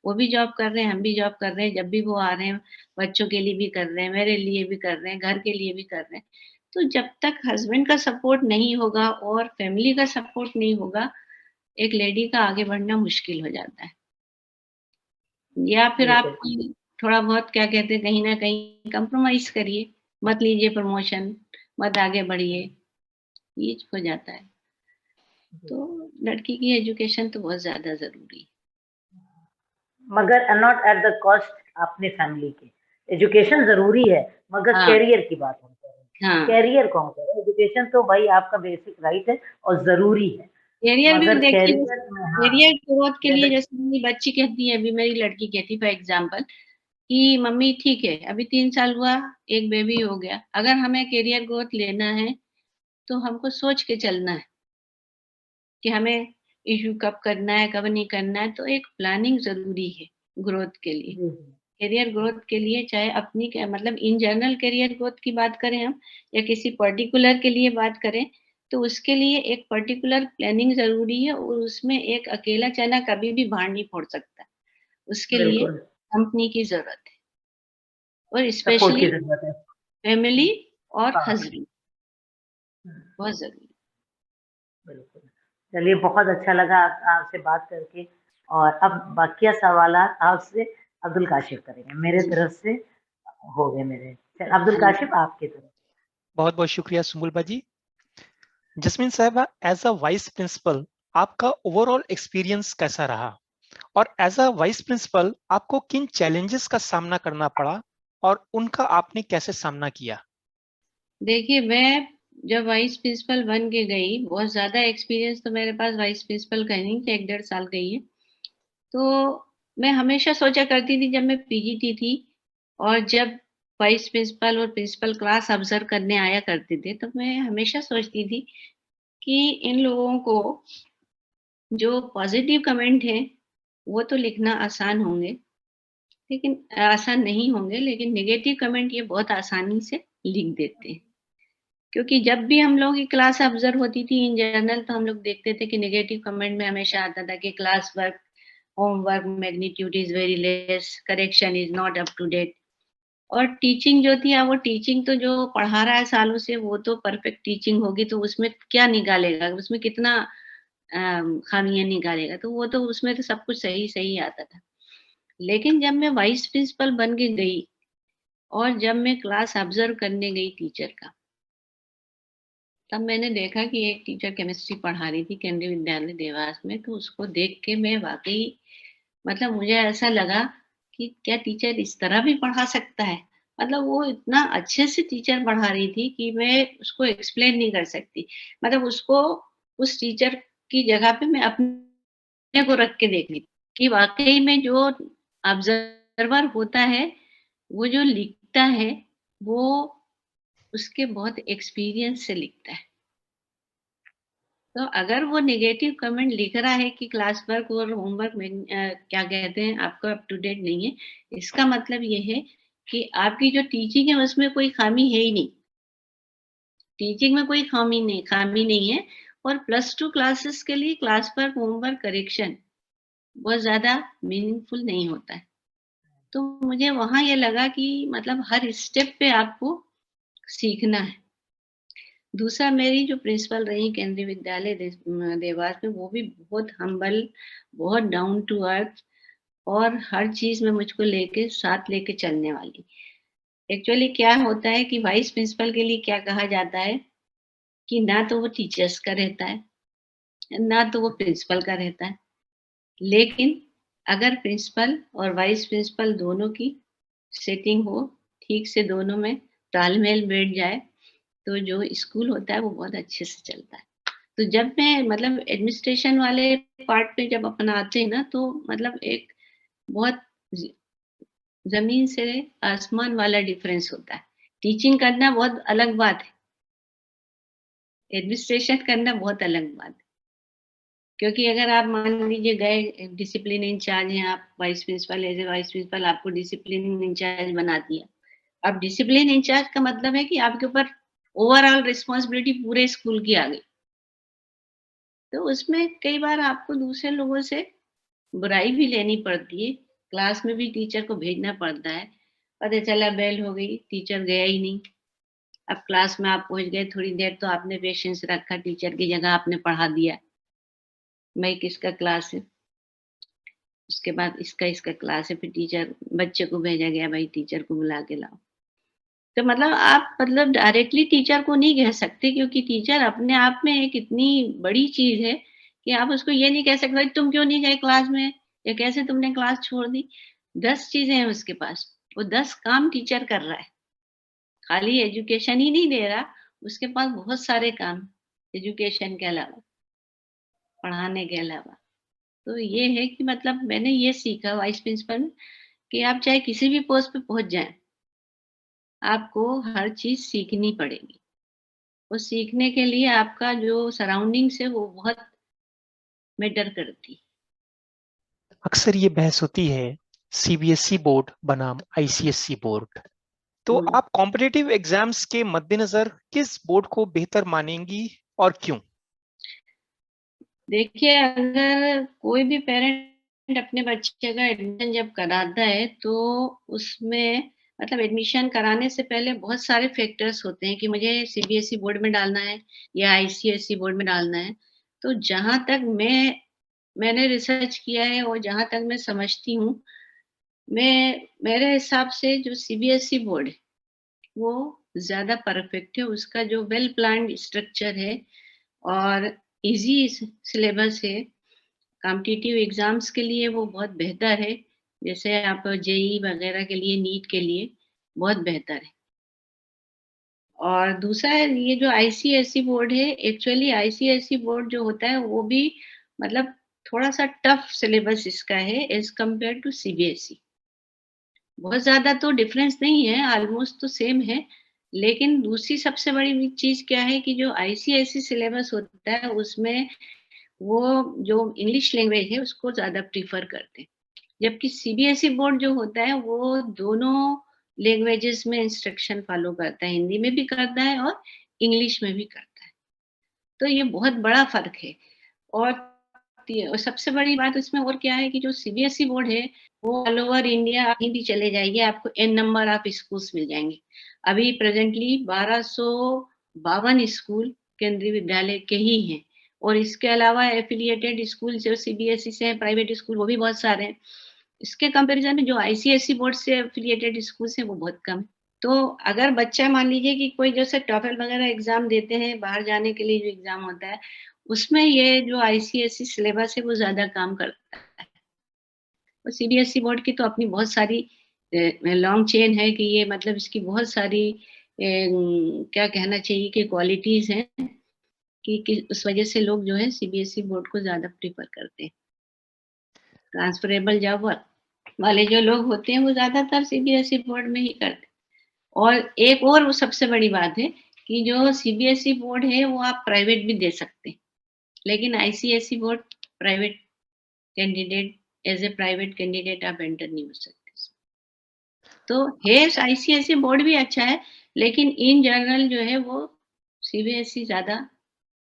वो भी जॉब कर रहे हैं, हम भी जॉब कर रहे हैं, जब भी वो आ रहे हैं, बच्चों के लिए भी कर रहे हैं, मेरे लिए भी कर रहे हैं, घर के लिए भी कर रहे हैं। तो जब तक हस्बैंड का सपोर्ट नहीं होगा और फैमिली का सपोर्ट नहीं होगा, एक लेडी का आगे बढ़ना मुश्किल हो जाता है। या फिर आप बिल्कुल। कोई थोड़ा बहुत क्या कहते हैं, कहीं न कहीं कॉम्प्रोमाइज़ करिए, मत लीजिए प्रमोशन, मत आगे बढ़िए, ये हो जाता है। जी। तो लड़की की एजुकेशन तो बहुत ज़्यादा ज़रूरी है। मगर नॉट एट द कॉस्ट अपनी फैमिली के। एजुकेशन ज़रूरी है, मगर हाँ, करियर की बात हम कर रहे हैं। हाँ। करियर को हम कह रहे हैं, एजुकेशन तो भाई आपका बेसिक राइट है और ज़रूरी है। करियर भी मगर देखिए, करियर में हाँ, करियर ग्रोथ के लिए जैसे जैसे मेरी बच्ची कहती है, अभी मेरी लड़की कहती है फॉर एग्ज़ाम्पल कि मम्मी ठीक है, अभी 3 साल हुआ, एक बेबी हो गया, अगर हमें करियर ग्रोथ लेना है, तो हमको सोच के चलना है कि हमें इश्यू कब करना है, कब नहीं करना है, तो एक प्लानिंग ज़रूरी है ग्रोथ के लिए। जी, जी। करियर ग्रोथ के लिए चाहे अपनी मतलब इन जनरल करियर ग्रोथ की बात करें हम या किसी पर्टिकुलर के लिए बात करें, तो उसके लिए एक पर्टिकुलर प्लानिंग ज़रूरी है और उसमें एक अकेला चना कभी भी भार नहीं फोड़ सकता। उसके लिए बिल्कुल, कंपनी की ज़रूरत है और सपोर्ट स्पेशली की ज़रूरत है। फैमिली और हाँ, हस्बैंड हुँ, बहुत ज़रूरी है। बिल्कुल। चलिए बहुत अच्छा लगा आपसे बात करके और अब बाकिया सवालात आपसे अब्दुल काशिफ करेंगे। मेरे जी, तरफ से हो गए मेरे। अब्दुल हाँ जी। काशिफ आपकी तरफ। बहुत बहुत शुक्रिया सुमुलबा जी। जस्मीन साहबा, एज अ वाइस प्रिंसिपल आपका ओवरऑल एक्सपीरियंस कैसा रहा? और एज अ वाइस प्रिंसिपल आपको किन चैलेंजेस का सामना करना पड़ा और उनका आपने कैसे सामना किया? देखिए, मैं जब वाइस प्रिंसिपल बन के गई, बहुत ज़्यादा एक्सपीरियंस तो मेरे पास वाइस प्रिंसिपल का नहीं था, 1 डेढ़ साल का ही है। तो मैं हमेशा सोचा करती थी जब मैं पीजीटी थी और जब वाइस प्रिंसिपल और प्रिंसिपल क्लास ऑब्जर्व करने आया करते थे, तो मैं हमेशा सोचती थी कि इन लोगों को जो पॉज़िटिव कमेंट है, वो तो लिखना आसान होंगे, लेकिन आसान नहीं होंगे, लेकिन नेगेटिव कमेंट ये बहुत आसानी से लिख देते हैं। क्योंकि जब भी हम लोगों की क्लास ऑब्जर्व होती थी इन जनरल तो हम लोग देखते थे कि नेगेटिव कमेंट में हमेशा आता था कि class work, homework magnitude is very less, correction is not up to date. और टीचिंग जो थी वो टीचिंग तो जो पढ़ा रहा है सालों से वो तो परफेक्ट टीचिंग होगी तो उसमें क्या निकालेगा, उसमें कितना खामियां निकालेगा, तो वो तो उसमें तो सब कुछ सही सही आता था। लेकिन जब मैं वाइस प्रिंसिपल बन के गई और जब मैं क्लास ऑब्जर्व करने गई टीचर का, तब मैंने देखा कि एक टीचर केमिस्ट्री पढ़ा रही थी केंद्रीय विद्यालय देवास में, तो उसको देख के मैं वाक़ई मतलब मुझे ऐसा लगा कि क्या टीचर इस तरह भी पढ़ा सकता है? मतलब वो इतना अच्छे से टीचर पढ़ा रही थी कि मैं उसको एक्सप्लेन नहीं कर सकती। मतलब उसको उस टीचर की जगह पे मैं अपने को रख के देख ली कि वाक़ई में जो ऑब्जर्वर होता है, वो जो लिखता है, वो उसके बहुत एक्सपीरियंस से लिखता है। तो अगर वो नेगेटिव कमेंट लिख रहा है कि क्लास वर्क और होमवर्क में क्या कहते हैं आपका अप टू डेट नहीं है, इसका मतलब ये है कि आपकी जो टीचिंग है उसमें कोई खामी है ही नहीं। टीचिंग में कोई खामी नहीं है और प्लस 2 क्लासेस के लिए क्लास वर्क, होमवर्क, करेक्शन बहुत ज़्यादा मीनिंगफुल नहीं होता है। तो मुझे वहाँ ये लगा कि मतलब हर स्टेप पे आपको सीखना है। दूसरा मेरी जो प्रिंसिपल रही केंद्रीय विद्यालय देवास में वो भी बहुत हम्बल, बहुत डाउन टू अर्थ और हर चीज़ में मुझको लेके साथ लेके चलने वाली। एक्चुअली क्या होता है कि वाइस प्रिंसिपल के लिए क्या कहा जाता है कि ना तो वो टीचर्स का रहता है, ना तो वो प्रिंसिपल का रहता है। लेकिन अगर प्रिंसिपल और वाइस प्रिंसिपल दोनों की सेटिंग हो, ठीक से दोनों में तालमेल बैठ जाए, तो जो स्कूल होता है वो बहुत अच्छे से चलता है। तो जब मैं मतलब एडमिनिस्ट्रेशन वाले पार्ट पे जब अपन आते हैं ना तो मतलब एक बहुत ज ज़मीन से आसमान वाला डिफरेंस होता है। टीचिंग करना बहुत अलग बात है, एडमिनिस्ट्रेशन करना बहुत अलग बात है। क्योंकि अगर आप मान लीजिए गए डिसिप्लिन इंचार्ज हैं आप vice principal as a vice principal आपको डिसिप्लिन इंचार्ज बना दिया। अब डिसिप्लिन इंचार्ज का मतलब है कि आपके ऊपर ओवरऑल रिस्पॉन्सिबिलिटी पूरे स्कूल की आ गई। तो उसमें कई बार आपको दूसरे लोगों से बुराई भी लेनी पड़ती है, क्लास में भी टीचर को भेजना पड़ता है। पता चला बेल हो गई, टीचर गया ही नहीं। अब क्लास में आप पहुँच गए, थोड़ी देर तो आपने पेशेंस रखा, टीचर की जगह आपने पढ़ा दिया। भाई किसका क्लास है? उसके बाद इसका क्लास है, फिर टीचर बच्चे को भेजा गया, भाई टीचर को बुला के लाओ। तो मतलब आप मतलब डायरेक्टली टीचर को नहीं कह सकते क्योंकि टीचर अपने आप में एक इतनी बड़ी चीज़ है कि आप उसको ये नहीं कह सकते भाई तुम क्यों नहीं गए क्लास में या कैसे तुमने क्लास छोड़ दी। 10 चीज़ें हैं उसके पास, वो 10 काम टीचर कर रहा है, खाली एजुकेशन ही नहीं दे रहा, उसके पास बहुत सारे काम एजुकेशन के अलावा, पढ़ाने के अलावा। तो ये है कि मतलब मैंने ये सीखा वाइस प्रिंसिपल में कि आप चाहे किसी भी पोस्ट पे पहुँच जाएँ, आपको हर चीज़ सीखनी पड़ेगी। वो सीखने के लिए आपका जो सराउंडिंग्स है वो बहुत मैं डर करती। अक्सर ये बहस होती है सीबीएसई बोर्ड बनाम आईसीएसई बोर्ड। तो आप कॉम्पिटिटिव एग्जाम्स के मद्देनजर किस बोर्ड को बेहतर मानेंगी और क्यों? देखिए, अगर कोई भी पेरेंट अपने बच्चे का एडमिशन जब कराता है तो उसमें मतलब एडमिशन कराने से पहले बहुत सारे फैक्टर्स होते हैं कि मुझे सीबीएसई बोर्ड में डालना है या आईसीएसई बोर्ड में डालना है। तो जहाँ तक मैंने रिसर्च किया है और जहाँ तक मैं समझती हूँ, मेरे हिसाब से जो सीबीएसई बोर्ड है, वो ज़्यादा परफेक्ट है। उसका जो वेल प्लान्ड स्ट्रक्चर है और ईज़ी सिलेबस है। कॉम्पिटिटिव एग्ज़ाम्स के लिए वो बहुत बेहतर है। जैसे आप जेईई वगैरह के लिए, नीट के लिए बहुत बेहतर है। और दूसरा है ये जो आईसीएसई बोर्ड है, एक्चुअली आईसीएसई बोर्ड जो होता है वो भी मतलब थोड़ा-सा टफ सिलेबस इसका है एज़ कम्पेयर टू सीबीएसई। बहुत ज़्यादा तो डिफरेंस नहीं है, ऑलमोस्ट तो सेम है। लेकिन दूसरी सबसे बड़ी चीज़ क्या है कि जो आईसीएसई सिलेबस होता है उसमें वो जो इंग्लिश लैंग्वेज है उसको ज़्यादा प्रेफ़र करते हैं। जबकि सीबीएसई बोर्ड जो होता है वो दोनों लैंग्वेजेज़ में इंस्ट्रक्शन फ़ॉलो करता है, हिंदी में भी करता है और इंग्लिश में भी करता है। तो ये बहुत बड़ा फ़र्क है। और और सबसे बड़ी बात इसमें और क्या है कि जो सीबीएसई बोर्ड है, वो ऑल ओवर इंडिया कहीं भी चले जाइए, आपको एन नंबर ऑफ स्कूल्स मिल जाएँगे। अभी प्रेज़ेंटली 1252 स्कूल केंद्रीय विद्यालय के ही हैं और इसके अलावा एफ़िलिएटेड स्कूल जो सीबीएसई से हैं, प्राइवेट स्कूल वो भी बहुत सारे हैं। इसके कंपैरिज़न में जो आईसीएसई बोर्ड से एफ़िलिएटेड स्कूल्स हैं, वो बहुत कम है। तो अगर बच्चा मान लीजिए कि कोई जैसे टॉफल वगैरह एग्ज़ाम देते हैं, बाहर जाने के लिए जो एग्ज़ाम होता है, उसमें ये जो आईसीएसई सिलेबस है वो ज़्यादा काम करता है। और सीबीएसई बोर्ड की तो अपनी बहुत सारी लॉन्ग चेन है कि ये मतलब इसकी बहुत सारी क्या कहना चाहिए कि क्वालिटीज़ हैं कि उस वजह से लोग जो है सीबीएसई बोर्ड को ज़्यादा प्रेफ़र करते हैं। ट्रांसफरेबल जॉब वाले जो लोग होते हैं वो ज़्यादातर सीबीएसई बोर्ड में ही करते हैं। और एक और वो सबसे बड़ी बात है कि जो सीबीएसई बोर्ड है वो आप प्राइवेट भी दे सकते हैं, लेकिन ICSE board private candidate as a private candidate आप एंटर नहीं हो सकते। तो है आईसीएसई बोर्ड भी अच्छा है, लेकिन इन जनरल जो है वो सीबीएसई ज़्यादा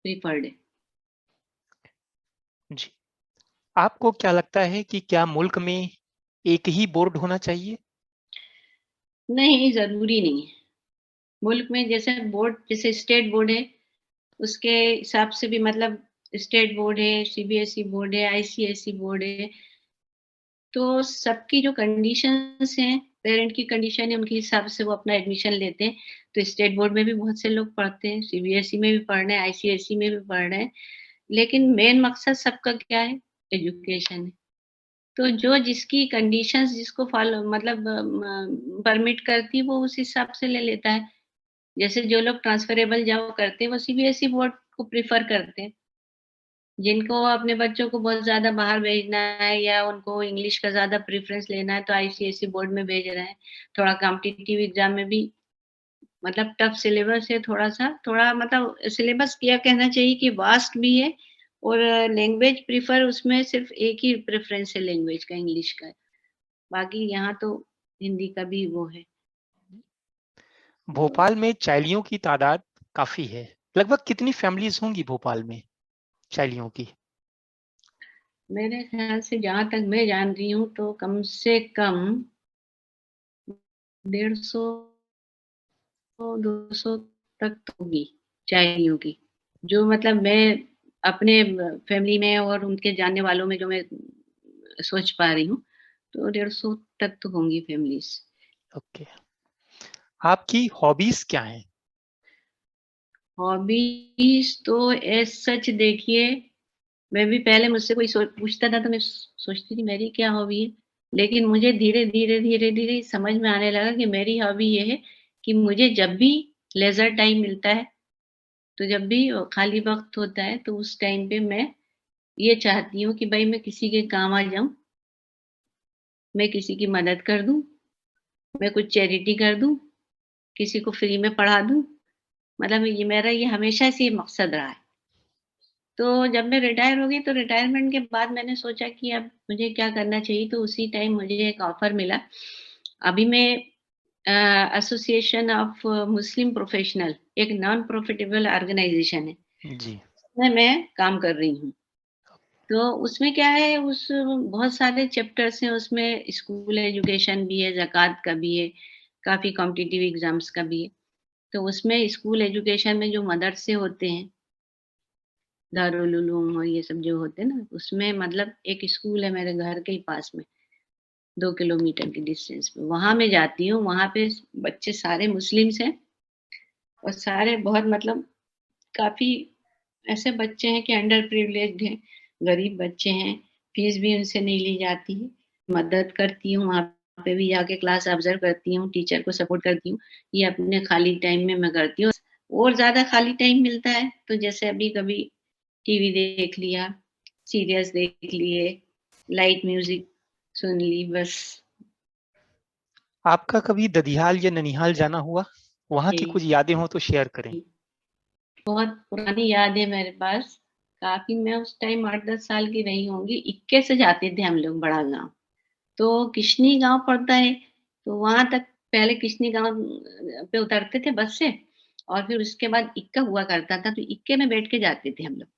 प्रिफर्ड है। जी। आपको क्या लगता है कि क्या मुल्क में एक ही बोर्ड होना चाहिए? नहीं, ज़रूरी नहीं है। मुल्क में जैसे बोर्ड जैसे स्टेट बोर्ड है, उसके हिसाब से भी मतलब स्टेट बोर्ड है, सीबीएसई बोर्ड है, आईसीएसई बोर्ड है। तो सबकी जो कंडीशंस हैं, पेरेंट की कंडीशन है, उनके हिसाब से वो अपना एडमिशन लेते हैं। तो स्टेट बोर्ड में भी बहुत से लोग पढ़ते हैं, सीबीएसई में भी पढ़ रहे हैं, आईसीएसई में भी पढ़ रहे हैं। लेकिन मेन मकसद सबका क्या है? एजुकेशन है। तो जो जिसकी कंडीशंस जिसको फॉलो मतलब परमिट करती है, वो उस हिसाब से ले लेता है। जैसे जो लोग ट्रांसफरेबल जॉब करते हैं, वो सीबीएसई बोर्ड को प्रेफ़र करते हैं। जिनको अपने बच्चों को बहुत ज़्यादा बाहर भेजना है या उनको इंग्लिश का ज़्यादा प्रेफ़रेंस लेना है, तो आईसीएसई बोर्ड में भेज रहे हैं। थोड़ा कॉम्पिटिटिव एग्ज़ाम में भी मतलब टफ़ सिलेबस है थोड़ा-सा, थोड़ा मतलब सिलेबस क्या कहना चाहिए कि वास्ट भी है और लैंग्वेज प्रेफ़र उसमें सिर्फ़ एक ही प्रेफ़रेंस है लैंग्वेज का, इंग्लिश का। बाकी यहाँ तो हिंदी का भी वो है। भोपाल में चाइलियों की तादाद काफ़ी है। लगभग कितनी फैमिलीज़ होंगी भोपाल में चाइलियों की? मेरे ख़्याल से जहाँ तक मैं जान रही हूँ तो कम से कम 150 200 तक तो होगी चाइनियों की। जो मतलब मैं अपने फैमिली में और उनके जानने वालों में जो मैं सोच पा रही हूँ, तो 150 तक तो होंगी फैमिलीज़। ओके। आपकी हॉबीज़ क्या हैं? हॉबीज़ तो एज़ सच देखिए, मैं भी पहले मुझसे कोई पूछता था तो मैं सोचती थी मेरी क्या हॉबी है? लेकिन मुझे धीरे-धीरे, धीरे-धीरे समझ में आने लगा कि मेरी हॉबी ये है कि मुझे जब भी लेज़र टाइम मिलता है, तो जब भी खाली वक़्त होता है तो उस टाइम पे मैं ये चाहती हूँ कि भई मैं किसी के काम आ जाऊँ, मैं किसी की मदद कर दूँ, मैं कुछ चैरिटी कर दूँ, किसी को फ्री में पढ़ा दूँ। मतलब ये मेरा ये हमेशा से ये मकसद रहा है। तो जब मैं रिटायर हो गई तो रिटायरमेंट के बाद मैंने सोचा कि अब मुझे क्या करना चाहिए, तो उसी टाइम मुझे एक ऑफर मिला। अभी मैं एसोसिएशन ऑफ मुस्लिम प्रोफेशनल, एक नॉन प्रॉफिटेबल ऑर्गेनाइजेशन है, जी। उसमें मैं काम कर रही हूँ। तो उसमें क्या है, उस बहुत सारे चैप्टर्स हैं उसमें, स्कूल एजुकेशन भी है, ज़कात का भी है, काफ़ी कॉम्पिटिटिव एग्ज़ाम्स का भी है। तो उसमें स्कूल एजुकेशन में जो मदरसे होते हैं, दारुल उलूम और ये सब जो होते हैं ना, उसमें मतलब एक स्कूल है मेरे घर के ही पास में, 2 किलोमीटर की डिस्टेंस पे, वहाँ मैं जाती हूँ। वहाँ पे बच्चे सारे मुस्लिम्स हैं और सारे बहुत मतलब काफ़ी ऐसे बच्चे हैं कि अंडर प्रिविलेज्ड हैं, गरीब बच्चे हैं, फीस भी उनसे नहीं ली जाती है। मदद करती हूँ, वहाँ पे भी जाके क्लास ऑब्ज़र्व करती हूँ, टीचर को सपोर्ट करती हूँ। ये अपने खाली टाइम में मैं करती हूँ। और ज़्यादा खाली टाइम मिलता है तो जैसे अभी कभी टीवी देख लिया, सीरियल्स देख लिए, लाइट म्यूज़िक सुन ली बस। आपका कभी ददियाल या ननिहाल जाना हुआ? वहाँ की जी। कुछ यादें हो तो शेयर करें। बहुत पुरानी याद है मेरे पास। काफ़ी, मैं उस टाइम 8-10 साल की रही होंगी। इक्के से जाते थे हम लोग बड़ा गाँव। तो किशनी गाँव पड़ता है, तो वहाँ तक पहले किशनी गाँव पे उतरते थे बस से और फिर उसके बाद इक्का हुआ करता था, तो इक्के में बैठ के जाते थे हम लोग।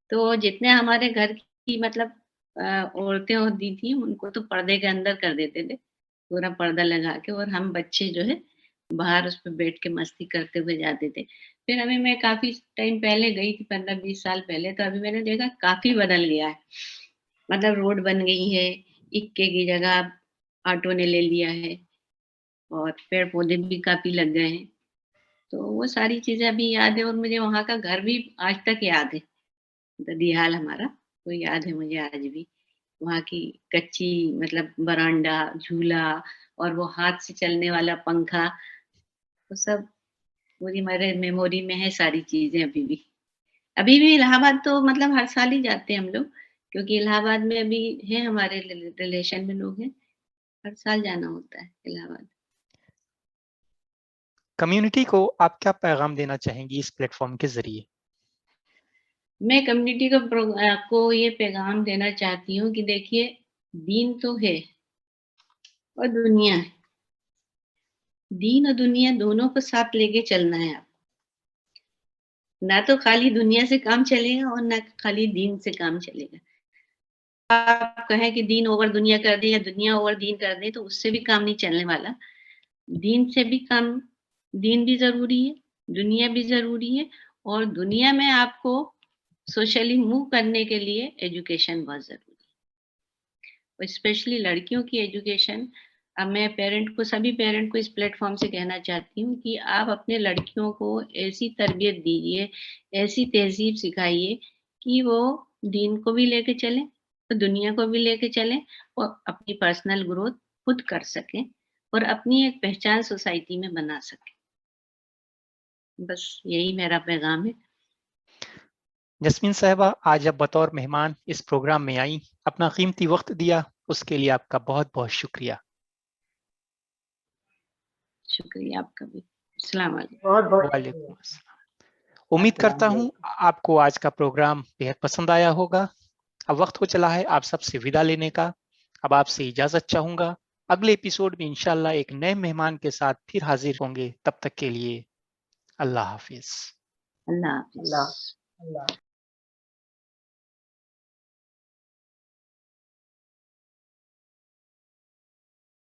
तो जितने हमारे घर की मतलब औरतें होती थी, उनको तो पर्दे के अंदर कर देते थे, पूरा पर्दा लगा के, और हम बच्चे जो है बाहर उस पे बैठ के मस्ती करते हुए जाते थे। फिर अभी मैं काफ़ी टाइम पहले गई थी, 15-20 साल पहले, तो अभी मैंने देखा काफ़ी बदल गया है। मतलब रोड बन गई है, इक्के की जगह ऑटो ने ले लिया है और पेड़-पौधे भी काफ़ी लग गए हैं। तो वो सारी चीज़ें अभी याद है और मुझे वहाँ का घर भी आज तक याद है। ददियाल हमारा, वो याद है मुझे आज भी। वहाँ की कच्ची मतलब बरामदा, झूला और वो हाथ से चलने वाला पंखा, वो सब पूरी मेरे मेमोरी में है सारी चीज़ें अभी भी। अभी भी इलाहाबाद तो मतलब हर साल ही जाते हैं हम लोग, क्योंकि इलाहाबाद में अभी है हमारे रिलेशन में लोग हैं, हर साल जाना होता है इलाहाबाद। कम्युनिटी को आप क्या पैगाम देना चाहेंगी इस प्लेटफॉर्म के ज़रिए? मैं कम्युनिटी को ये पैगाम देना चाहती हूँ कि देखिए, दीन तो है और दुनिया है। दीन और दुनिया दोनों को साथ लेके चलना है आप। ना तो खाली दुनिया से काम चलेगा और ना खाली दीन से काम चलेगा। आप कहें कि दीन ओवर दुनिया कर दें या दुनिया ओवर दीन कर दें, तो उससे भी काम नहीं चलने वाला। दीन से भी काम, दीन भी ज़रूरी है, दुनिया भी ज़रूरी है, और दुनिया में आपको सोशली मूव करने के लिए एजुकेशन बहुत ज़रूरी है। स्पेशली लड़कियों की एजुकेशन। अब मैं सभी पेरेंट को इस प्लेटफ़ॉर्म से कहना चाहती हूँ कि आप अपने लड़कियों को ऐसी तरबियत दीजिए, ऐसी तहज़ीब सिखाइए कि वो दीन को भी लेके चलें, और दुनिया को भी लेके चलें और अपनी पर्सनल ग्रोथ खुद कर सकें और अपनी एक पहचान सोसाइटी में बना सकें। बस यही मेरा पैगाम है। जस्मीन साहिबा, आज आप बतौर मेहमान इस प्रोग्राम में आई, अपना कीमती वक्त दिया, उसके लिए आपका बहुत-बहुत शुक्रिया। शुक्रिया आपका भी। अस्सलाम वालेकुम। बहुत बहुत वालेकुम शुक्रिया। अस्सलाम। उम्मीद अस्सलाम करता हूँ वालेकुम। आपको आज का प्रोग्राम बेहद पसंद आया होगा। अब वक्त हो चला है आप सबसे विदा लेने का। अब आपसे इजाजत चाहूंगा। अगले एपिसोड में इंशाल्लाह एक नए मेहमान के साथ फिर हाजिर होंगे। तब तक के लिए अल्लाह हाफिज। अल्लाह हाफ़िज़। अल्लाह अल्लाह।